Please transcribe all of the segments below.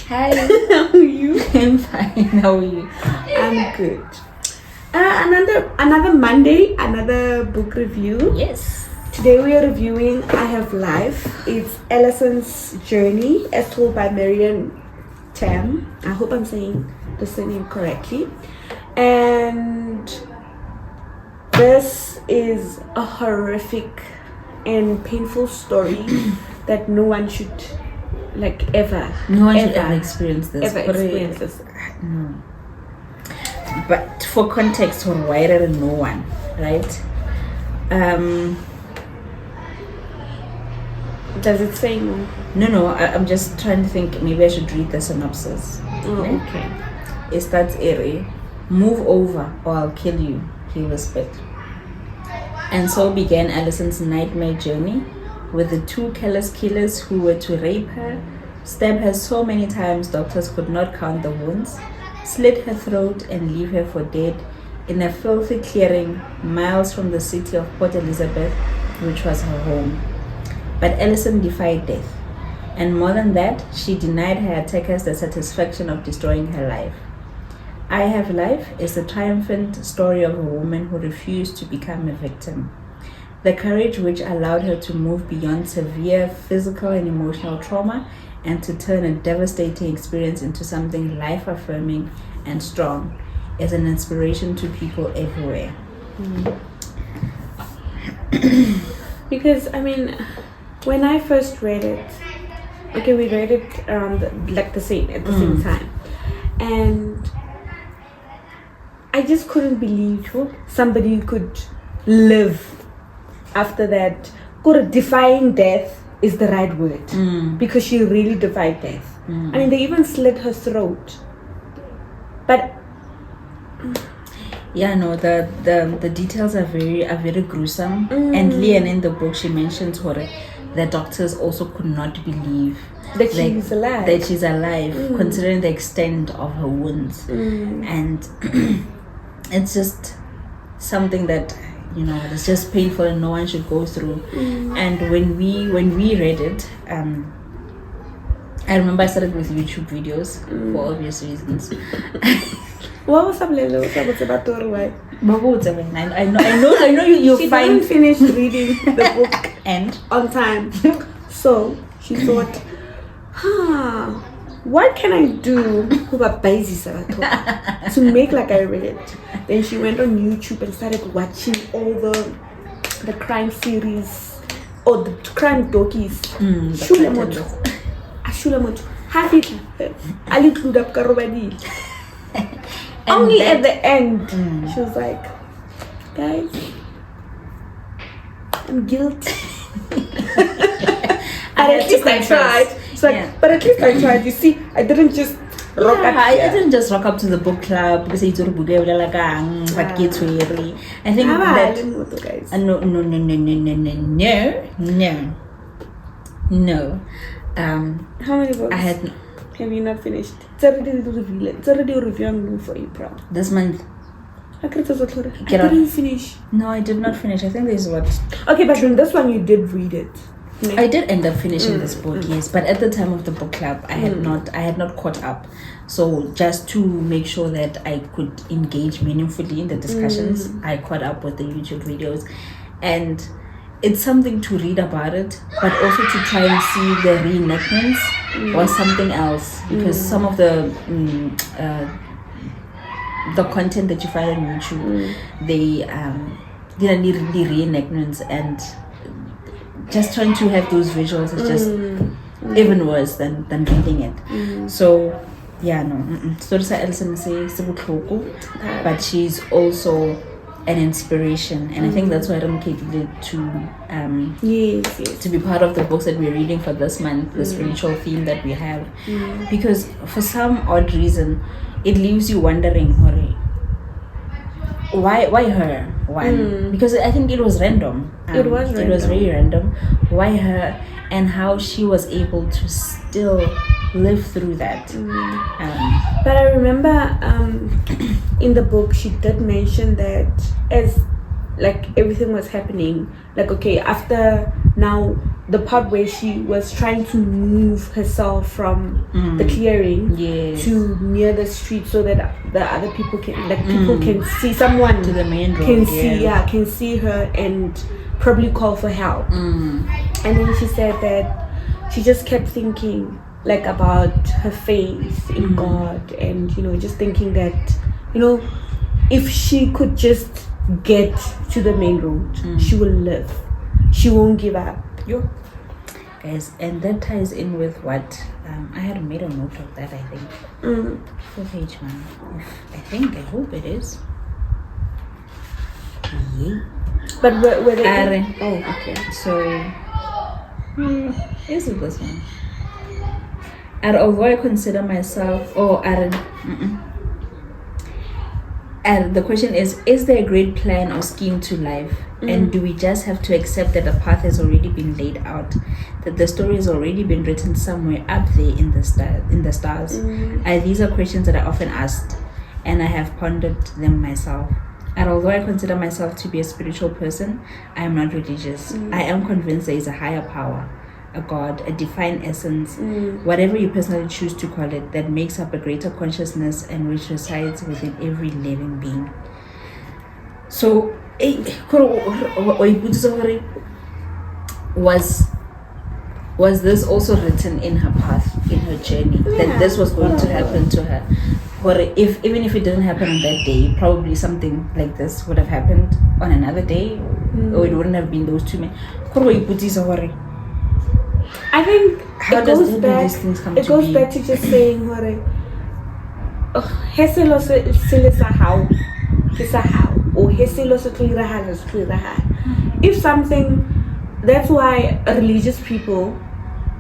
Hi. How are you? I'm fine. How are you? I'm good. Another Monday, another book review. Yes. Today we are reviewing I Have Life. It's Allison's journey as told by Marianne Thamm. I hope I'm saying the surname correctly. And this is a horrific and painful story that no one should ever. No one should ever experience this. No. But for context, why did no one, right? Does it say no? No. I'm just trying to think. Maybe I should read the synopsis. Oh, okay. It starts eerie. Move over or I'll kill you, he whispered. And so began Allison's nightmare journey with the two careless killers who were to rape her, stab her so many times doctors could not count the wounds, slit her throat and leave her for dead in a filthy clearing miles from the city of Port Elizabeth, which was her home. But Allison defied death, and more than that, she denied her attackers the satisfaction of destroying her life. I Have Life is the triumphant story of a woman who refused to become a victim. The courage which allowed her to move beyond severe physical and emotional trauma and to turn a devastating experience into something life-affirming and strong is an inspiration to people everywhere. Because, when I first read it, we read it around the same time. And I just couldn't believe somebody could live after that. Defying death is the right word, because she really defied death. They even slit her throat. But the details are very gruesome. And Leanne in the book, she mentions the doctors also could not believe that she's alive. Considering the extent of her wounds. And it's just something that it's just painful and no one should go through. And when we read it, I remember I started with YouTube videos for obvious reasons. What was up, Lelo? What's about to why? I know you she didn't finish reading the book and on time. So she thought, what can I do to make like I read it? Then she went on YouTube and started watching all the crime series or the crime docus. Shulamoto. Happy Ali Kludap Karobadi. Only at the end, she was like, guys, I'm guilty. But at least I tried. But at least I tried. You see, I didn't just rock up. I didn't just rock up to the book club because I told but get weary. I think that no. How many books? Have you not finished? It's already reviewing for April. This month. I didn't finish. No, I did not finish. I think there's what. Okay, but in this one you did read it. I did end up finishing this book, yes. But at the time of the book club, I had not caught up. So just to make sure that I could engage meaningfully in the discussions, I caught up with the YouTube videos, and it's something to read about it, but also to try and see the reenactments or something else, because some of the content that you find on YouTube, they need the reenactments, and just trying to have those visuals is just even worse than reading it. So Storisa Ellison says but she's also an inspiration, and I think that's why I'm capable to be part of the books that we're reading for this month, the spiritual theme that we have, because for some odd reason it leaves you wondering, why her? Because I think it was random. It was very random. Why her, and how she was able to still live through that. But I remember in the book she did mention that as like everything was happening, like okay, after now the part where she was trying to move herself from the clearing to near the street so that the other people can, like people can see, someone to the main road, can see, can see her and probably call for help. And then she said that she just kept thinking like about her faith in God, and you know, just thinking that, you know, if she could just get to the main road, she will live, she won't give up. Guys, and that ties in with what I had made a note of that, I think. For page 1. I hope it is. Yeah. But were they oh, okay. So is it this one? And although I consider myself, and the question is there a great plan or scheme to life? And do we just have to accept that the path has already been laid out, that the story has already been written somewhere up there in the stars? These are questions that I often asked, and I have pondered them myself. And although I consider myself to be a spiritual person, I am not religious. I am convinced there is a higher power, a God, a divine essence, whatever you personally choose to call it, that makes up a greater consciousness and which resides within every living being. So, was this also written in her path, in her journey, that this was going to happen to her? Or even if it didn't happen on that day, probably something like this would have happened on another day, or it wouldn't have been those two men. I think How it does goes all back. these things come It to goes be? back to just saying, if something, that's why religious people,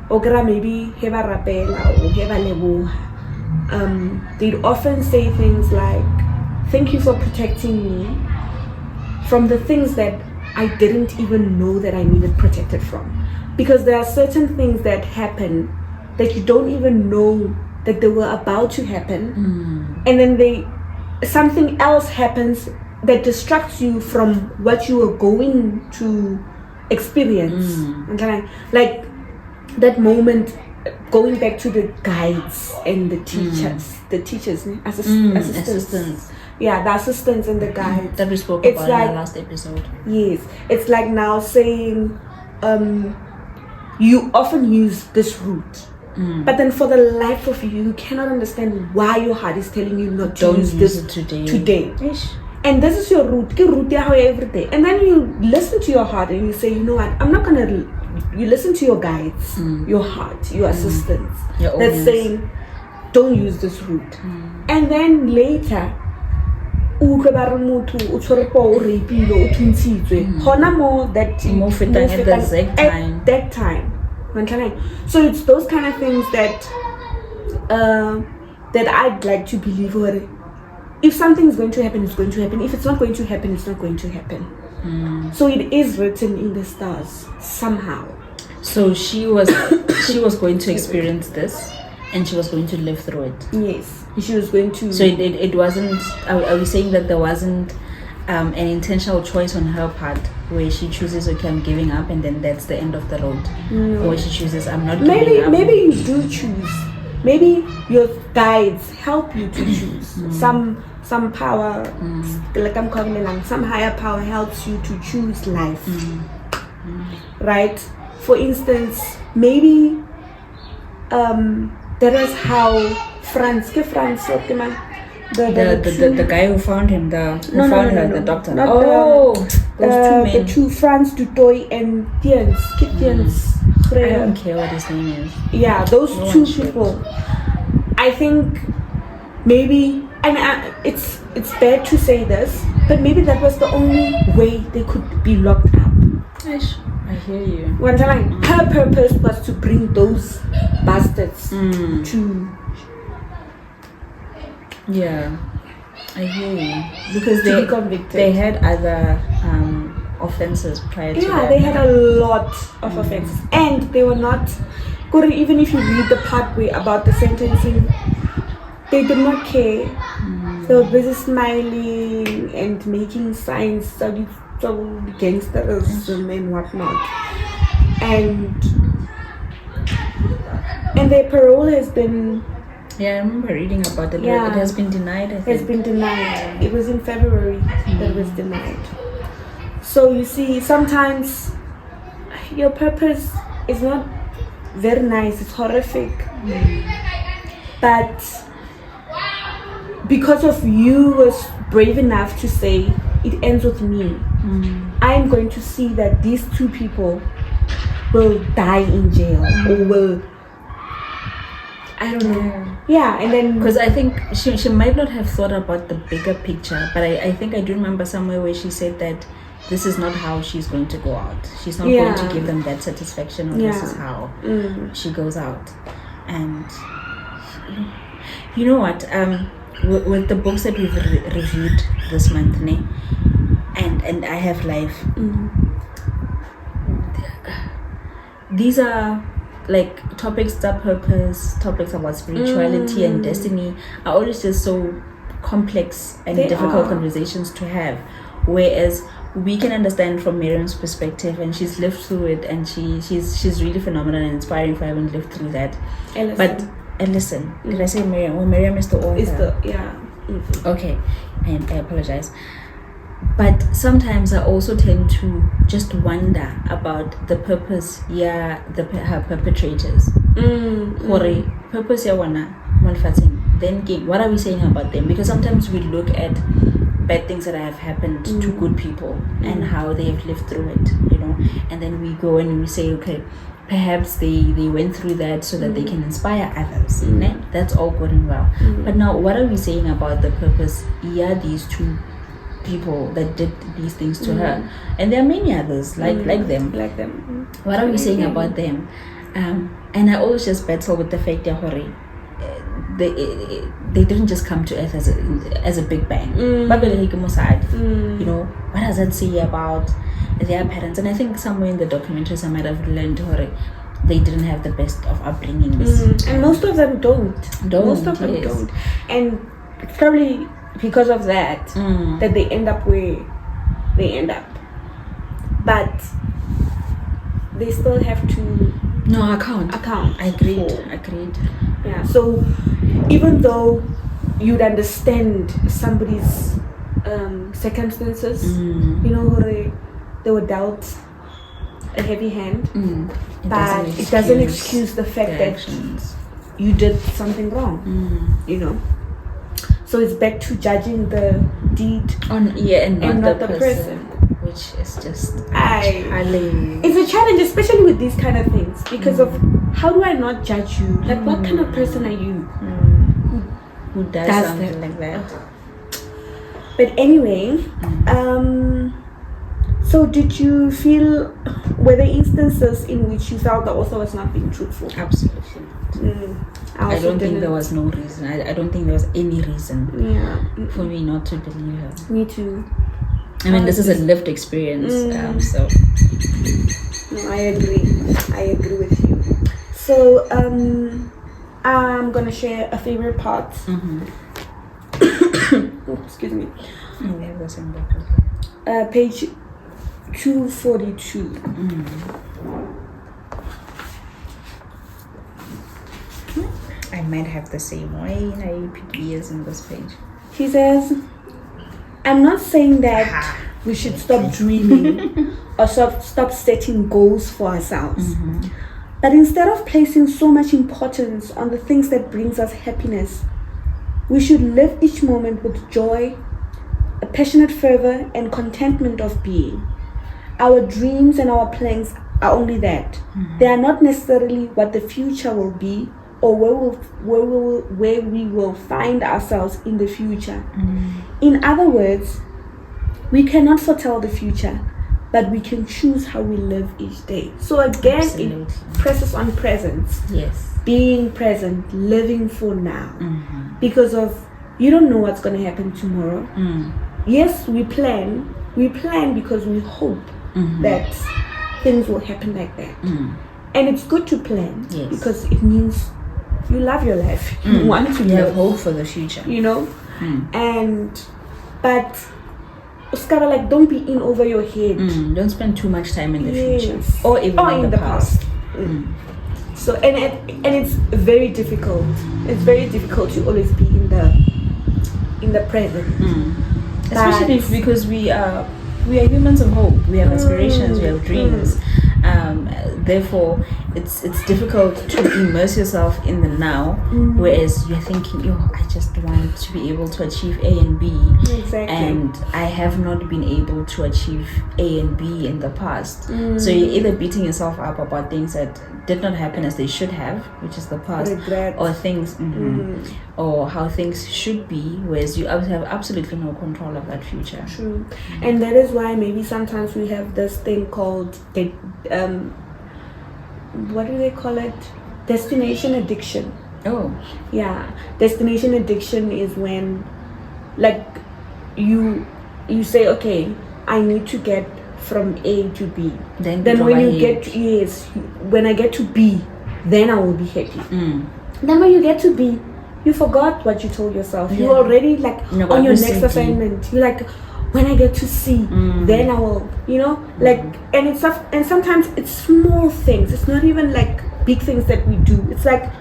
maybe they'd often say things like, "Thank you for protecting me from the things that I didn't even know that I needed protected from." Because there are certain things that happen that you don't even know that they were about to happen, and then something else happens that distracts you from what you were going to experience. Okay? Like that moment, going back to the guides and the teachers, assistants. Yeah, the assistants and the guides That we spoke It's about like- in our last episode. Yes, it's like now saying, you often use this route, but then for the life of you cannot understand why your heart is telling you not to Don't use use this it today. Ish. And this is your route. Ke route ya hao ya every day. And then you listen to your heart and you say, you know what, I'm not gonna. You listen to your guides, your heart, your assistants. Your That's audience. saying, don't use this route. And then later, utlwe ba re motho o tshwere poo o rapile o thuntshitswe hona mo that Mo fetang at the exact time. at that time. So it's those kind of things that I'd like to believe. If something's going to happen, it's going to happen. If it's not going to happen, it's not going to happen. So it is written in the stars somehow. So she was going to experience this, and she was going to live through it. Yes, she was going to. So it wasn't. Are we saying that there wasn't an intentional choice on her part where she chooses, okay, I'm giving up, and then that's the end of the road, or she chooses, I'm not giving up? Maybe you do choose. Maybe your guides help you to choose. Some power, like I'm calling it, some higher power helps you to choose life. Right? For instance, maybe that is how Franz, the guy who found him, the doctor. Not those two men. The two Franz Dutoy and Tiens. I don't care what his name is. Yeah, those No two one should. people. I think maybe, and it's bad to say this, but maybe that was the only way they could be locked up. I hear you. One time, her purpose was to bring those bastards to. Yeah, I hear you. Because To be convicted. they had other offenses prior to that. Yeah, they had a lot of offenses, and they were not. Even if you read the part where about the sentencing, they did not care. They were busy smiling and making signs. so gangsterism and whatnot, and their parole has been. Yeah, I remember reading about it. Yeah. It has been denied, I think. Has been denied. It was in February that it was denied. So you see, sometimes your purpose is not very nice. It's horrific. But because of you was brave enough to say, it ends with me. I'm going to see that these two people will die in jail or will, I don't know. Yeah, and then... Because I think she might not have thought about the bigger picture, but I think I do remember somewhere where she said that this is not how she's going to go out. She's not going to give them that satisfaction, or this is how she goes out. And you know what? With the books that we've reviewed this month, and I Have Life, these are like topics about purpose, topics about spirituality and destiny are always just so complex and difficult conversations to have. Whereas we can understand from Miriam's perspective, and she's lived through it, and she's really phenomenal and inspiring for having lived through that. Listen, did I say Miriam? Well, Miriam is the author. Okay, and I apologize. But sometimes I also tend to just wonder about the purpose, her perpetrators. Purpose, then what are we saying about them? Because sometimes we look at bad things that have happened to good people and how they have lived through it, and then we go and we say, okay, perhaps they went through that so that they can inspire others. That's all good and well. But now, what are we saying about the purpose? These two people that did these things to her, and there are many others like them. What are we saying about them? And I always just battle with the fact that they didn't just come to earth as a big bang. What does that say about their parents? And I think somewhere in the documentaries I might have learned they didn't have the best of upbringings, and most of them don't. And it's probably because of that that they end up where they end up, but they still have to account. Agreed. Yeah, so even though you'd understand somebody's circumstances, they were dealt a heavy hand, but it doesn't excuse the fact that you did something wrong. So it's back to judging the deed and not the person, which is just it's a challenge, especially with these kind of things, because of how do I not judge you? Like, what kind of person are you who does something like that? But anyway, so did you feel, were there instances in which you felt the author was not being truthful? Absolutely not. I don't think there was no reason. I don't think there was any reason for me not to believe her. Me too. I mean, this is a lived experience, so... No, I agree with you. So, I'm gonna share a favorite part. Excuse me. Page 242. I might have the same way. I put ears in this page. He says, I'm not saying that we should stop dreaming or stop setting goals for ourselves. But instead of placing so much importance on the things that brings us happiness, we should live each moment with joy, a passionate fervor, and contentment of being. Our dreams and our plans are only that. They are not necessarily what the future will be or where we will find ourselves in the future. In other words, we cannot foretell the future, but we can choose how we live each day. So again, it presses on presence. Yes. Being present, living for now. Because of, you don't know what's going to happen tomorrow. Yes, we plan because we hope that things will happen like that. And it's good to plan because it means you love your life. You want to have hope for the future. but Uskara, like, don't be in over your head. Don't spend too much time in the Yes. future or even in the past. So and it's very difficult. It's very difficult to always be in the present. Especially because we are humans of hope. We have aspirations. We have dreams. Therefore, it's difficult to immerse yourself in the now, whereas you're thinking, I just want to be able to achieve A and B, Exactly. and I have not been able to achieve A and B in the past. So you're either beating yourself up about things that did not happen as they should have, which is the past, Regret. or things, or how things should be, whereas you have absolutely no control of that future. True. And that is why maybe sometimes we have this thing called what do they call it? Destination addiction. Oh. Yeah. Destination addiction is when, like, you say, okay, I need to get from A to B. Then when you get when I get to B, then I will be happy. Then when you get to B, you forgot what you told yourself. You're already like on your next assignment. You're like, when I get to C, then I will, like, and sometimes it's small things. It's not even like big things that we do. It's like,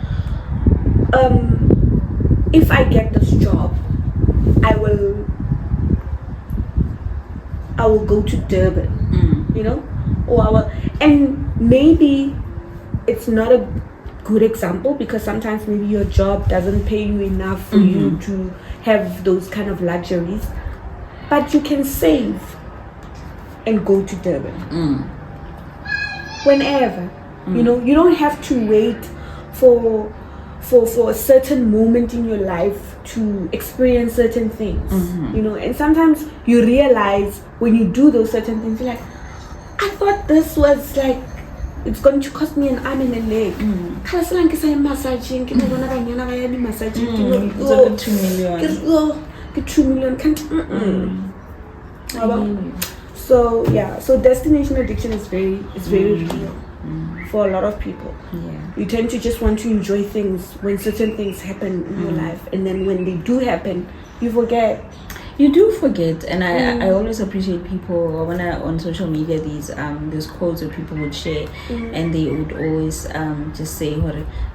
if I get this job, I will go to Durban, or I will, and maybe it's not a good example because sometimes maybe your job doesn't pay you enough for you to have those kind of luxuries. But you can save and go to Durban. Whenever. You don't have to wait for a certain moment in your life to experience certain things. And sometimes you realize when you do those certain things, you're like, I thought this was like, it's going to cost me an arm and a leg. Massaging, It's 2 million. Get 2 million. So destination addiction is very real for a lot of people. You tend to just want to enjoy things when certain things happen in your life, and then when they do happen, you forget. You do forget, and I always appreciate people when on social media these quotes that people would share, and they would always just say,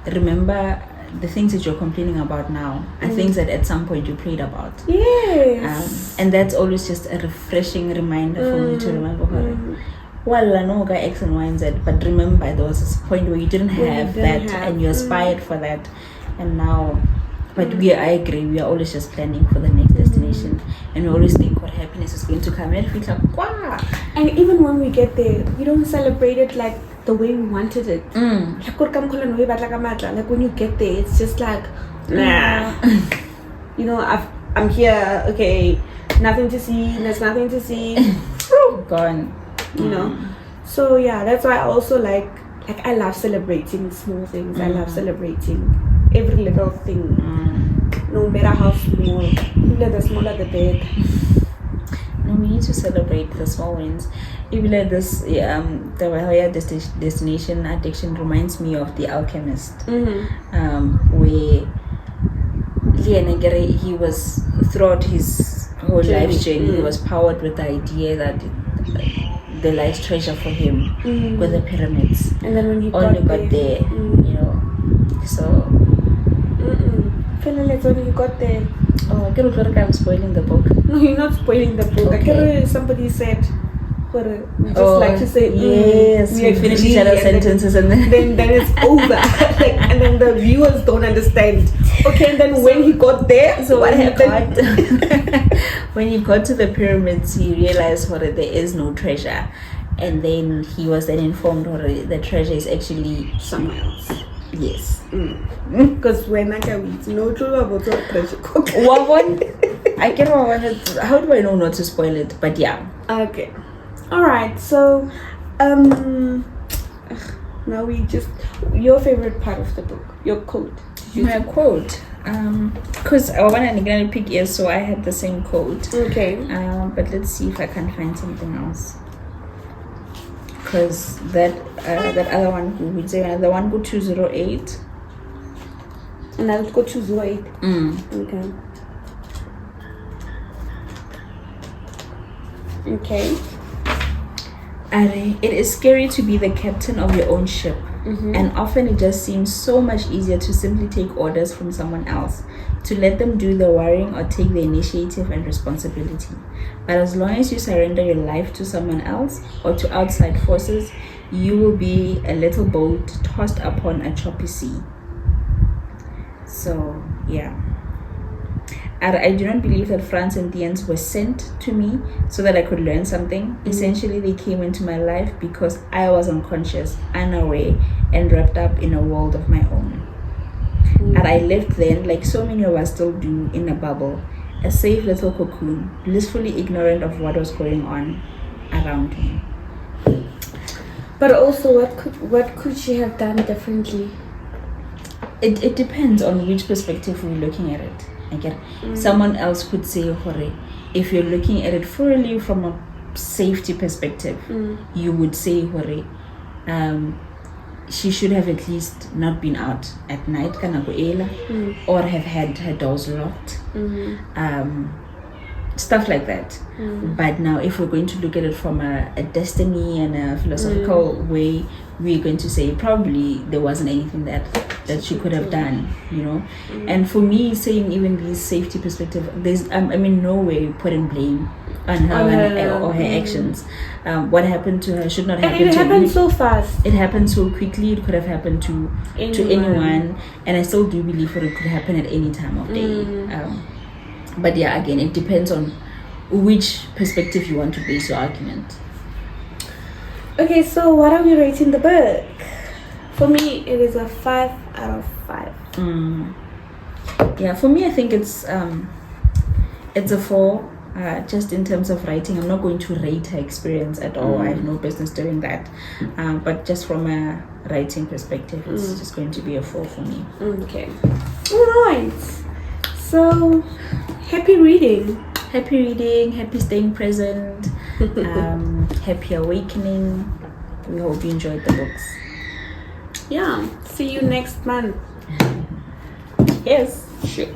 remember the things that you're complaining about now are things that at some point you prayed about. Yes. And that's always just a refreshing reminder for me to remember well, I know X and Y and Z, but remember there was this point where you didn't have that and you aspired for that, and now. But I agree, we are always just planning for the next destination, and we always think what happiness is going to come, and we like, wow. And even when we get there, we don't celebrate it like the way we wanted it. Like when you get there, it's just like, nah. I'm here, okay, nothing to see, there's nothing to see. Gone. So yeah, that's why I also like I love celebrating small things. I love celebrating every little thing, no matter how small. The smaller the better. No, we need to celebrate the small wins. Even like this, the higher destination addiction reminds me of The Alchemist, where he was, throughout his whole life journey, he was powered with the idea that the life's treasure for him were the pyramids. And then when he got there, so. When you got there. Oh, I feel like I'm spoiling the book. No, you're not spoiling the book. Okay. Somebody said, we just like to say, yes, we finish each other's sentences and then it's over. And then the viewers don't understand. Okay, and then when he got there, so what happened? When he got to the pyramids, he realized there is no treasure, and then he was then informed the treasure is actually somewhere else. Yes. Because when I can no true about treasure. I cannot. How do I know not to spoil it? But yeah. Okay. All right. So, now we just your favorite part of the book, your quote. My quote. Because I want to pick ears, so I had the same quote. Okay. But let's see if I can find something else. Because that other one we would say the one go 208. And I'll go 208. Okay. Okay. It is scary to be the captain of your own ship. And often it just seems so much easier to simply take orders from someone else, to let them do the worrying or take the initiative and responsibility. But as long as you surrender your life to someone else or to outside forces, you will be a little boat tossed upon a choppy sea. So, yeah. I do not believe that Franz and Tiens were sent to me so that I could learn something. Essentially, they came into my life because I was unconscious, unaware, and wrapped up in a world of my own. And I lived then, like so many of us still do, in a bubble, a safe little cocoon, blissfully ignorant of what was going on around me. But also, what could she have done differently? It depends on which perspective we're looking at it. Someone else could say, Hore, if you're looking at it purely from a safety perspective, you would say, Hore, she should have at least not been out at night, or have had her doors locked, stuff like that. But now, if we're going to look at it from a destiny and a philosophical way, we're going to say probably there wasn't anything that she could have done, And for me, saying even these safety perspective, there's no way putting blame on her or her actions. What happened to her should not happen. And it happened so fast. It happened so quickly. It could have happened to anyone, and I still do believe that it could happen at any time of day. But yeah, again, it depends on which perspective you want to base your argument. Okay, so what are we rating the book? For me, it is a 5 out of 5. Yeah, for me, I think it's a 4. Just in terms of writing, I'm not going to rate her experience at all. I have no business doing that. But just from a writing perspective, it's just going to be a 4 for me. Okay. All right. So, happy reading. Happy reading. Happy staying present. Happy awakening. We hope you enjoyed the books. Yeah. See you next month. Yes. Sure.